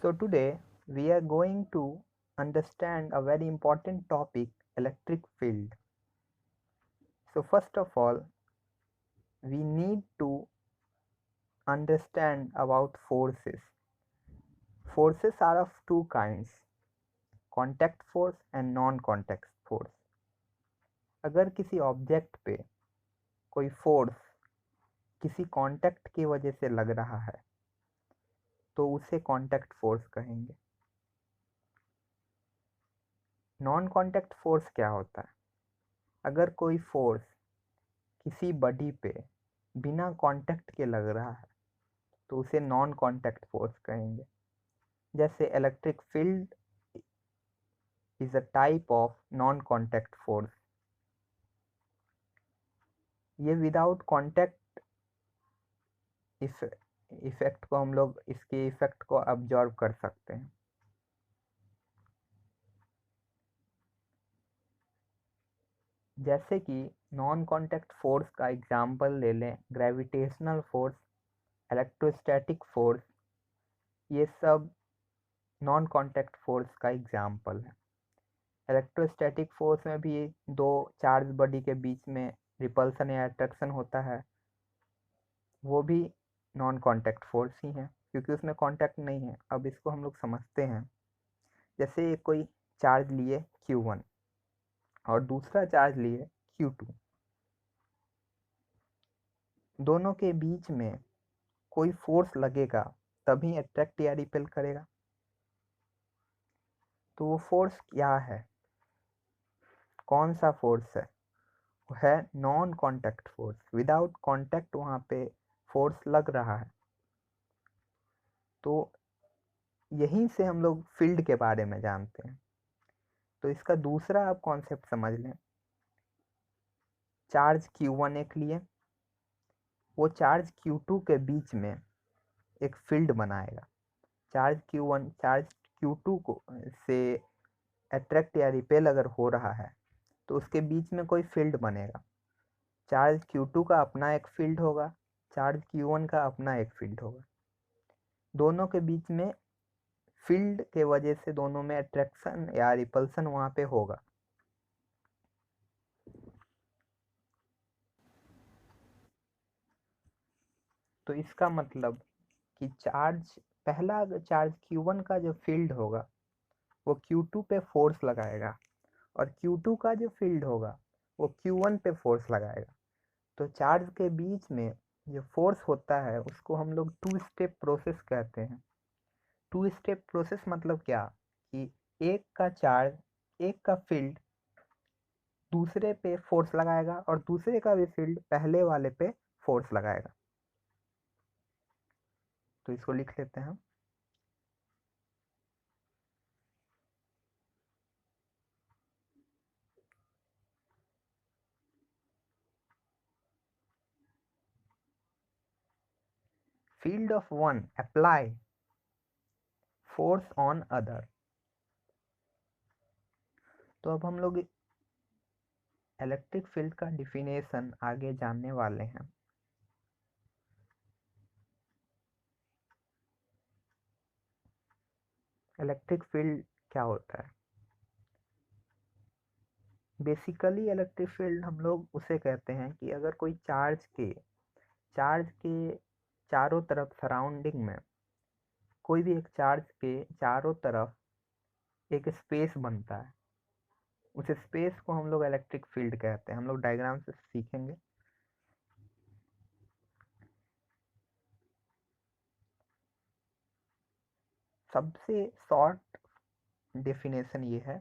So today we are going to understand a very important topic, electric field. So first of all, we need to understand about forces. Forces are of two kinds, contact force and non-contact force. अगर किसी object पे कोई force किसी contact की वजह से लग रहा है तो उसे कांटेक्ट फोर्स कहेंगे। नॉन कांटेक्ट फोर्स क्या होता है? अगर कोई फोर्स किसी बॉडी पे बिना कांटेक्ट के लग रहा है तो उसे नॉन कांटेक्ट फोर्स कहेंगे। जैसे electric field is a type of non contact force. ये विदाउट कांटेक्ट इफेक्ट को हम लोग इसके इफेक्ट को ऑब्जर्व कर सकते हैं। जैसे कि नॉन कांटेक्ट फोर्स का एग्जांपल ले लें, ग्रेविटेशनल फोर्स, इलेक्ट्रोस्टैटिक फोर्स, ये सब नॉन कांटेक्ट फोर्स का एग्जांपल है। इलेक्ट्रोस्टैटिक फोर्स में भी दो चार्ज बॉडी के बीच में रिपल्सन या अट्रैक्शन होता है, वो भी नॉन कांटेक्ट फोर्स ही है क्योंकि उसमें कांटेक्ट नहीं है। अब इसको हम लोग समझते हैं। जैसे कोई चार्ज लिए Q1 और दूसरा चार्ज लिए Q2, दोनों के बीच में कोई फोर्स लगेगा तभी अट्रैक्ट या रिपेल करेगा। तो वो फोर्स क्या है, कौन सा फोर्स है? वो है non contact force. Without contact वहाँ पे फोर्स लग रहा है। तो यहीं से हम लोग फील्ड के बारे में जानते हैं। तो इसका दूसरा आप कॉन्सेप्ट समझ लें। चार्ज Q1 एक लिए, वो चार्ज Q2 के बीच में एक फील्ड बनाएगा। चार्ज Q1 चार्ज Q2 को से अट्रैक्ट या रिपेल अगर हो रहा है तो उसके बीच में कोई फील्ड बनेगा। चार्ज Q2 का अपना एक फील्ड होगा, चार्ज Q1 का अपना एक फील्ड होगा। दोनों के बीच में फील्ड के वजह से दोनों में अट्रैक्शन या रिपल्सन वहाँ पे होगा। तो इसका मतलब कि पहला चार्ज Q1 का जो फील्ड होगा वो Q2 पे फोर्स लगाएगा और Q2 का जो फील्ड होगा वो Q1 पे फोर्स लगाएगा। तो चार्ज के बीच में जो फोर्स होता है उसको हम लोग टू स्टेप प्रोसेस कहते हैं। टू स्टेप प्रोसेस मतलब क्या कि एक का फील्ड दूसरे पे फोर्स लगाएगा और दूसरे का भी फील्ड पहले वाले पे फोर्स लगाएगा। तो इसको लिख लेते हैं। Field of one apply force on other. तो अब हम लोग इलेक्ट्रिक फील्ड का डिफिनेशन आगे जानने वाले हैं। इलेक्ट्रिक फील्ड क्या होता है? बेसिकली इलेक्ट्रिक फील्ड हम लोग उसे कहते हैं कि अगर कोई चार्ज के चारों तरफ सराउंडिंग में कोई भी एक चार्ज के चारों तरफ एक स्पेस बनता है, उस स्पेस को हम लोग इलेक्ट्रिक फील्ड कहते हैं। हम लोग डायग्राम से सीखेंगे। सबसे शॉर्ट डेफिनेशन ये है,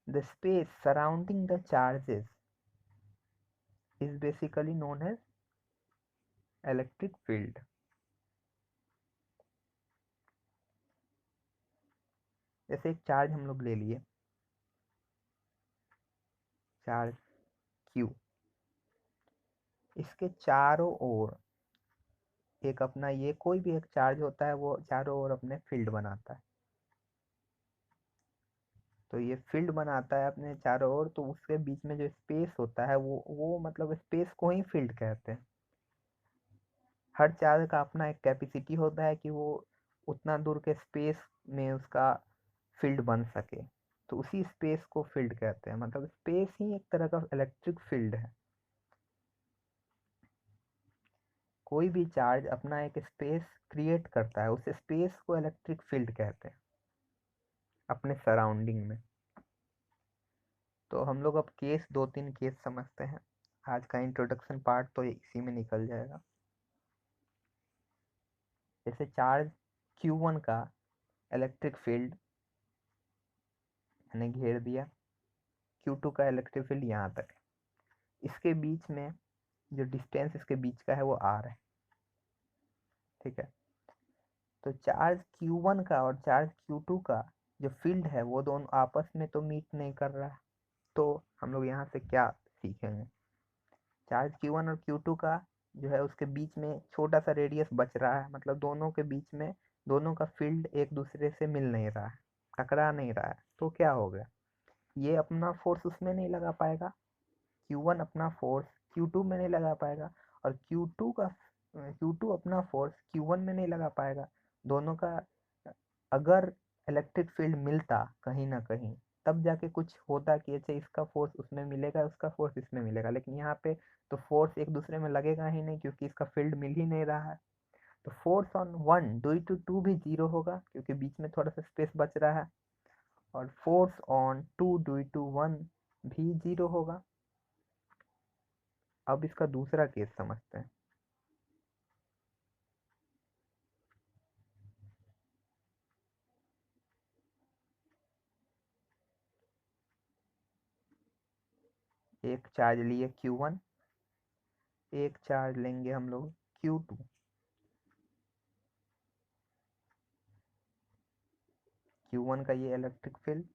the space surrounding the charges is basically known as electric field. जैसे एक चार्ज हम लोग ले लिए, चार्ज Q, इसके चारों ओर एक अपना ये कोई भी एक चार्ज होता है वो चारों ओर अपने फील्ड बनाता है। तो ये फील्ड बनाता है अपने चारों ओर, तो उसके बीच में जो स्पेस होता है वो मतलब स्पेस को ही फील्ड कहते हैं। हर चार्ज का अपना एक कैपेसिटी होता है कि वो उतना दूर के स्पेस में उसका फील्ड बन सके, तो उसी स्पेस को फील्ड कहते हैं। मतलब स्पेस ही एक तरह का इलेक्ट्रिक फील्ड है। कोई भी चार्ज अपना एक स्पेस क्रिएट करता है, उस स्पेस को इलेक्ट्रिक फील्ड कहते हैं अपने सराउंडिंग में। तो हम लोग अब केस 2-3 केस समझते हैं। आज का इंट्रोडक्शन पार्ट तो इसी में निकल जाएगा। जैसे चार्ज Q1 का इलेक्ट्रिक फील्ड मैंने घेर दिया, Q2 का इलेक्ट्रिक फील्ड यहाँ तक है, इसके बीच में जो डिस्टेंस इसके बीच का है वो R है, ठीक है। तो चार्ज Q1 का और चार्ज Q2 का जो फील्ड है वो दोनों आपस में तो मीट नहीं कर रहा है। तो हम लोग यहाँ से क्या सीखेंगे, चार्ज Q1 और Q2 का जो है उसके बीच में छोटा सा रेडियस बच रहा है, मतलब दोनों के बीच में दोनों का फील्ड एक दूसरे से मिल नहीं रहा है, टकरा नहीं रहा है। तो क्या हो गया, ये अपना फोर्स उसमें नहीं लगा पाएगा, Q1 अपना फोर्स Q2 में नहीं लगा पाएगा, और Q2 अपना फोर्स Q1 में नहीं लगा पाएगा। दोनों का अगर इलेक्ट्रिक फील्ड मिलता कहीं ना कहीं, तब जाके कुछ होता कि अच्छा इसका फोर्स उसमें मिलेगा, उसका फोर्स इसमें मिलेगा, लेकिन यहाँ पे तो फोर्स एक दूसरे में लगेगा ही नहीं, क्योंकि इसका फील्ड मिल ही नहीं रहा है। तो फोर्स ऑन 1 ड्यू टू 2 भी 0 होगा, क्योंकि बीच में थोड़ा सा स्पेस बच रहा है, और फोर्स ऑन 2 ड्यू टू 1 भी 0 होगा। अब इसका दूसरा केस समझते हैं। एक चार्ज लिए Q1, एक चार्ज लेंगे हम लोग Q2। Q1 का ये इलेक्ट्रिक फील्ड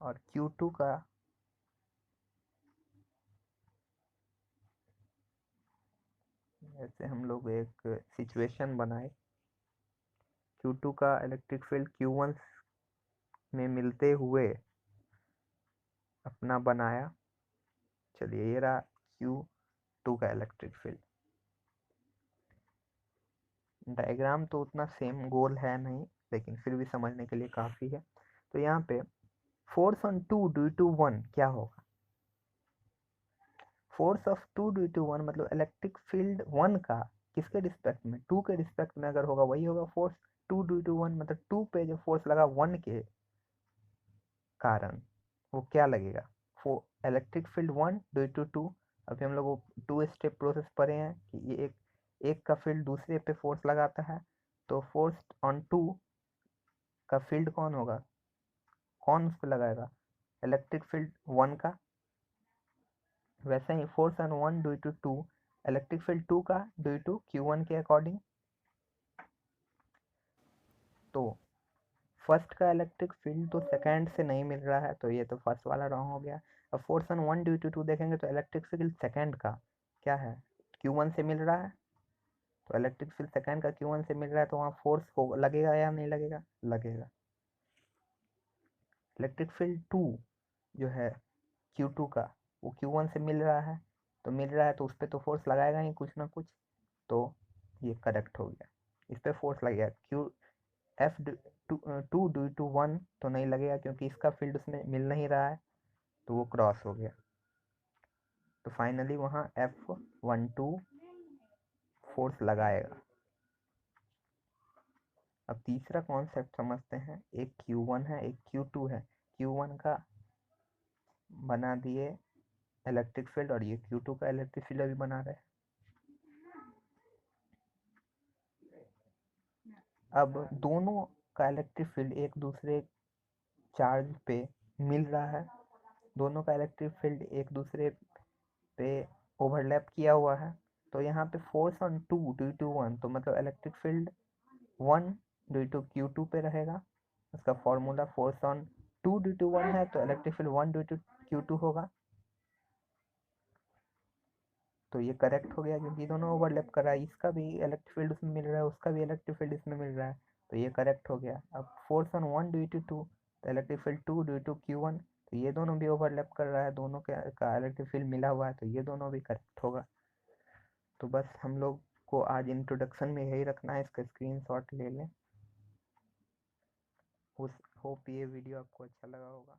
और Q2 का ऐसे हम लोग एक सिचुएशन बनाए, Q2 का इलेक्ट्रिक फील्ड Q1 में मिलते हुए अपना बनाया। चलिए ये रहा Q2 का इलेक्ट्रिक फील्ड। डायग्राम तो उतना सेम गोल है नहीं, लेकिन फिर भी समझने के लिए काफ़ी है। तो यहाँ पे फोर्स ऑन 2 ड्यू टू 1 क्या होगा, फोर्स ऑफ 2 ड्यू टू 1 मतलब इलेक्ट्रिक फील्ड 1 का किसके रिस्पेक्ट में, 2 के रिस्पेक्ट में अगर होगा वही होगा फोर्स 2 ड्यू टू 1, मतलब 2 पे जो फोर्स लगा 1 के कारण वो क्या लगेगा, इलेक्ट्रिक फील्ड 1 ड्यू टू 2। अभी हम लोग 2 स्टेप प्रोसेस पढ़े हैं कि ये एक का फील्ड दूसरे पे फोर्स लगाता है, तो फोर्स ऑन 2 का फील्ड कौन होगा, कौन उस पर लगाएगा, इलेक्ट्रिक फील्ड 1 का। वैसे ही force on 1 due to 2, electric field 2 का ड्यू टू Q1 के अकॉर्डिंग। तो फर्स्ट का इलेक्ट्रिक फील्ड तो सेकंड से नहीं मिल रहा है, तो ये तो फर्स्ट वाला रॉन्ग हो गया। अब फोर्स ऑन 1 ड्यू टू 2 देखेंगे तो इलेक्ट्रिक फील्ड सेकंड का क्या है, Q1 से मिल रहा है, तो इलेक्ट्रिक फील्ड सेकंड का Q1 से मिल रहा है, तो वहाँ फोर्स हो लगेगा या नहीं लगेगा, लगेगा। इलेक्ट्रिक फील्ड 2 जो है Q2 का, वो Q1 से मिल रहा है, तो मिल रहा है तो उस पर तो फोर्स लगाएगा ही कुछ ना कुछ, तो ये करेक्ट हो गया, इस पर फोर्स लगेगा। टू ड्यू टू 1 तो नहीं लगेगा, क्योंकि इसका फील्ड उसमें मिल नहीं रहा है, तो वो क्रॉस हो गया। तो फाइनली वहाँ F12 फोर्स लगाएगा। अब तीसरा कॉन्सेप्ट समझते हैं, एक Q1 है एक Q2 है, Q1 का बना दिए इलेक्ट्रिक फील्ड और ये Q2 का इलेक्ट्रिक फील्ड अभी बना रहे हैं। अब दोनों का इलेक्ट्रिक फील्ड एक दूसरे चार्ज पे मिल रहा है, दोनों का इलेक्ट्रिक फील्ड एक दूसरे पे ओवरलैप किया हुआ है, तो यहाँ पे फोर्स ऑन 2 ड्यू टू 1, तो मतलब electric field 1 due to Q2 पे रहेगा। उसका formula force on 2 due to 1 है, तो electric field 1 due to Q2 होगा। तो ये करेक्ट हो गया, क्योंकि दोनों ओवरलैप कर रहा है, इसका भी इलेक्ट्रिक फील्ड उसमें मिल रहा है, उसका भी इलेक्ट्रिक फील्ड इसमें मिल रहा है, तो ये करेक्ट हो गया। अब फोर्स ऑन 1 ड्यू टू 2, तो electric field 2 due to Q1, तो ये दोनों भी ओवरलैप कर रहा है, दोनों का इलेक्ट्रिक फील्ड मिला हुआ है, तो ये दोनों भी करेक्ट होगा। तो बस हम लोग आपको आज इंट्रोडक्शन में यही रखना है, इसका स्क्रीनशॉट ले लें। होप ये वीडियो आपको अच्छा लगा होगा।